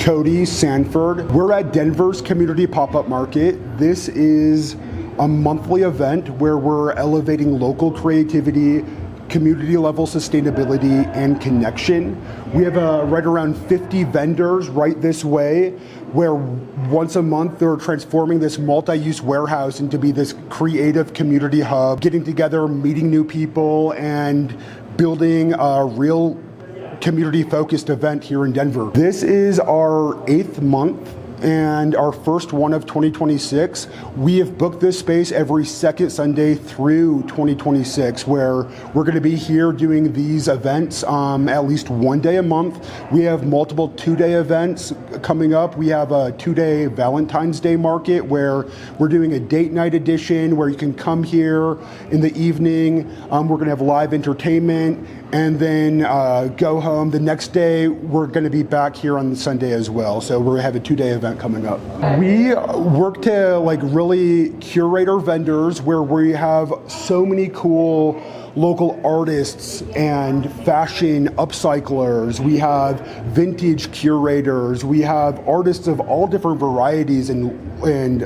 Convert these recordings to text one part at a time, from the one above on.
Cody, Sanford. We're at Denver's Community Pop-Up Market. This is a monthly event where we're elevating local creativity, community level sustainability, and connection. We have right around 50 vendors right this way, where once a month they're transforming this multi-use warehouse into be this creative community hub, getting together, meeting new people, and building a real community-focused event here in Denver. This is our 8th month and our first one of 2026. We have booked this space every second Sunday through 2026, where we're going to be here doing these events at least one day a month. We have multiple 2-day events coming up. We have a 2-day Valentine's Day market where we're doing a date night edition where you can come here in the evening. We're going to have live entertainment and then go home. The next day, we're going to be back here on Sunday as well. So we're going to have a 2-day event coming up. We work to really curate our vendors, where we have so many cool local artists and fashion upcyclers. We have vintage curators. We have artists of all different varieties and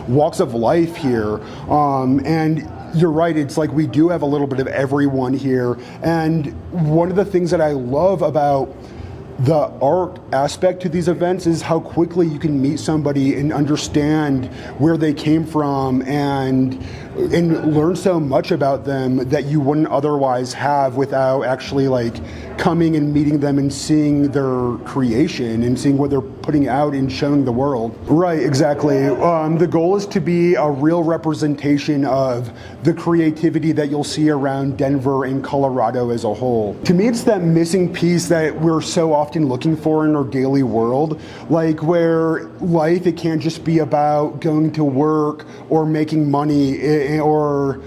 walks of life here. And you're right, it's like we do have a little bit of everyone here. And one of the things that I love about the art aspect to these events is how quickly you can meet somebody and understand where they came from and learn so much about them that you wouldn't otherwise have without actually coming and meeting them and seeing their creation and seeing what they're putting out and showing the world. Right, exactly. The goal is to be a real representation of the creativity that you'll see around Denver and Colorado as a whole. To me, it's that missing piece that we're so often looking for in our daily world, where life, it can't just be about going to work or making money or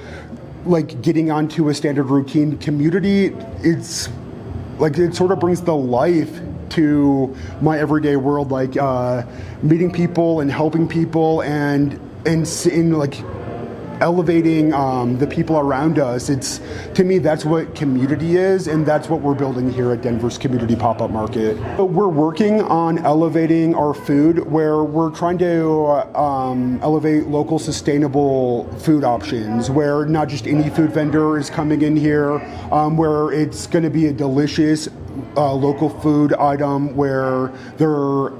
getting onto a standard routine. Community, it sort of brings the life to my everyday world, meeting people and helping people and elevating the people around us. To me, that's what community is, and that's what we're building here at Denver's Community Pop-Up Market. So we're working on elevating our food, where we're trying to elevate local sustainable food options, where not just any food vendor is coming in here, where it's going to be a delicious local food item, where they're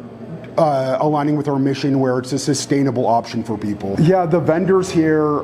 aligning with our mission, where it's a sustainable option for people. Yeah, the vendors here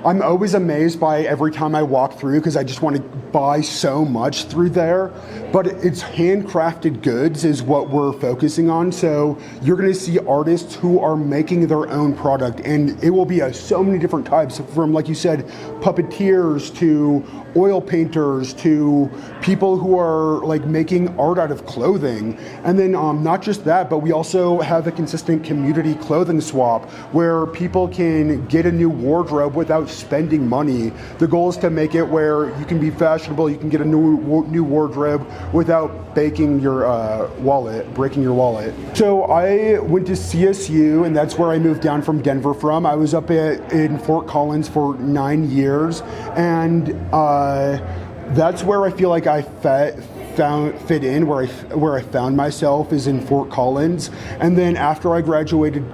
I'm always amazed by every time I walk through, because I just want to buy so much through there. But it's handcrafted goods is what we're focusing on. So you're going to see artists who are making their own product, and it will be so many different types, from, like you said, puppeteers to oil painters to people who are making art out of clothing. And then not just that, but we also have a consistent community clothing swap where people can get a new wardrobe without spending money. The goal is to make it where you can be fashionable, you can get a new wardrobe without breaking your wallet. So I went to CSU, and that's where I moved down from Denver from. I was up in Fort Collins for 9 years, and that's where I feel like I fit in, where I found myself is in Fort Collins. And then after I graduated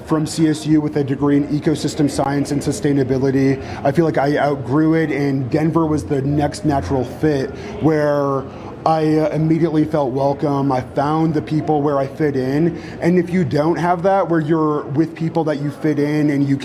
from CSU with a degree in ecosystem science and sustainability, I feel like I outgrew it, and Denver was the next natural fit, where I immediately felt welcome. I found the people where I fit in. And if you don't have that, where you're with people that you fit in and you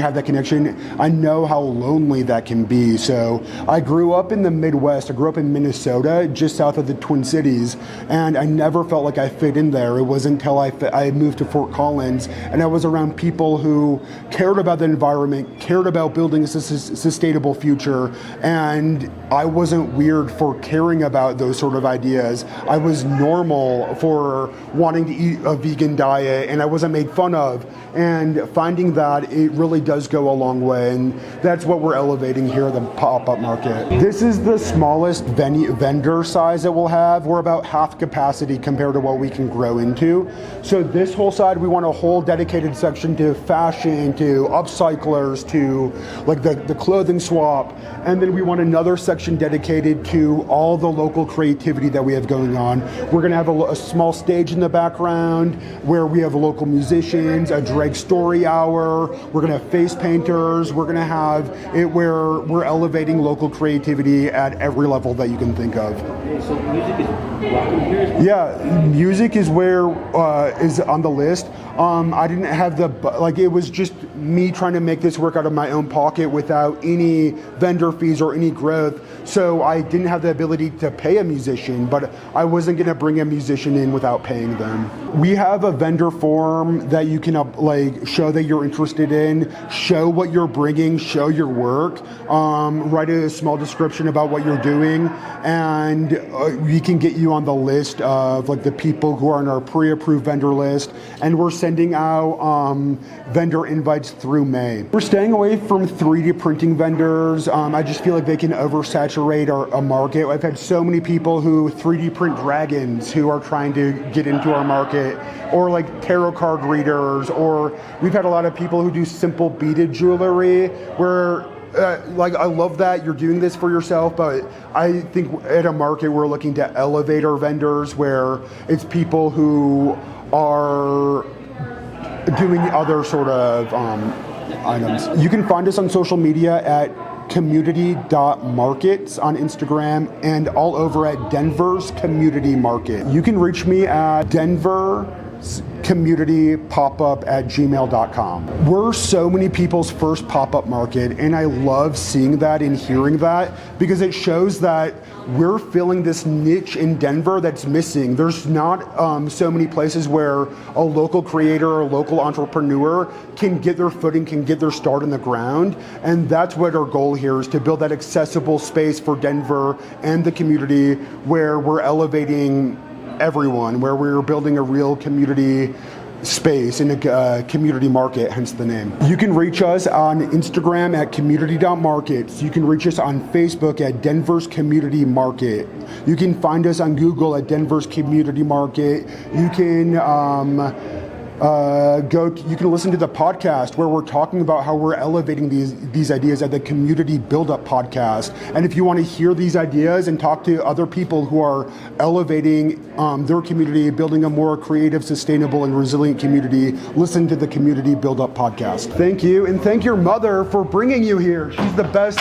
have that connection, I know how lonely that can be. So I grew up in the Midwest. I grew up in Minnesota, just south of the Twin Cities, and I never felt like I fit in there. It wasn't until I moved to Fort Collins, and I was around people who cared about the environment, cared about building a sustainable future, and I wasn't weird for caring about those sort of ideas. I was normal for wanting to eat a vegan diet, and I wasn't made fun of. And finding that, it really does go a long way, and that's what we're elevating here at the pop-up market. This is the smallest vendor size that we'll have. We're about half capacity compared to what we can grow into. So this whole side, we want a whole dedicated section to fashion, to upcyclers, to the clothing swap, and then we want another section dedicated to all the local creativity that we have going on. We're going to have a small stage in the background where we have local musicians, a drag story hour. We're going to have face painters. We're going to have it where we're elevating local creativity at every level that you can think of. Okay, so music is welcome here? Yeah, music is where is on the list. I didn't have it was just me trying to make this work out of my own pocket without any vendor fees or any growth. So I didn't have the ability to pay a musician, but I wasn't going to bring a musician in without paying them. We have a vendor form that you can show that you're interested in, show what you're bringing, show your work, write a small description about what you're doing, and we can get you on the list of the people who are on our pre-approved vendor list. And we're sending out vendor invites through May. We're staying away from 3D printing vendors. I just feel like they can oversaturate our market. I've had so many people who 3D print dragons who are trying to get into our market, or tarot card readers, or we've had a lot of people who do simple beaded jewelry where I love that you're doing this for yourself, but I think at a market we're looking to elevate our vendors where it's people who are doing other sort of items. You can find us on social media at community.markets on Instagram and all over at Denver's Community Market. You can reach me at denvercommunitypopup@gmail.com. We're so many people's first pop-up market, and I love seeing that and hearing that because it shows that we're filling this niche in Denver that's missing. There's not so many places where a local creator or a local entrepreneur can get their footing, can get their start in the ground. And that's what our goal here is, to build that accessible space for Denver and the community where we're elevating everyone, where we're building a real community space in a community market, hence the name. You can reach us on Instagram at community.markets. You can reach us on Facebook at Denver's Community Market. You can find us on Google at Denver's Community Market. You can you can listen to the podcast where we're talking about how we're elevating these ideas at the Community Build-Up Podcast. And if you want to hear these ideas and talk to other people who are elevating their community, building a more creative, sustainable, and resilient community, listen to the Community Build-Up Podcast. Thank you, and thank your mother for bringing you here. She's the best.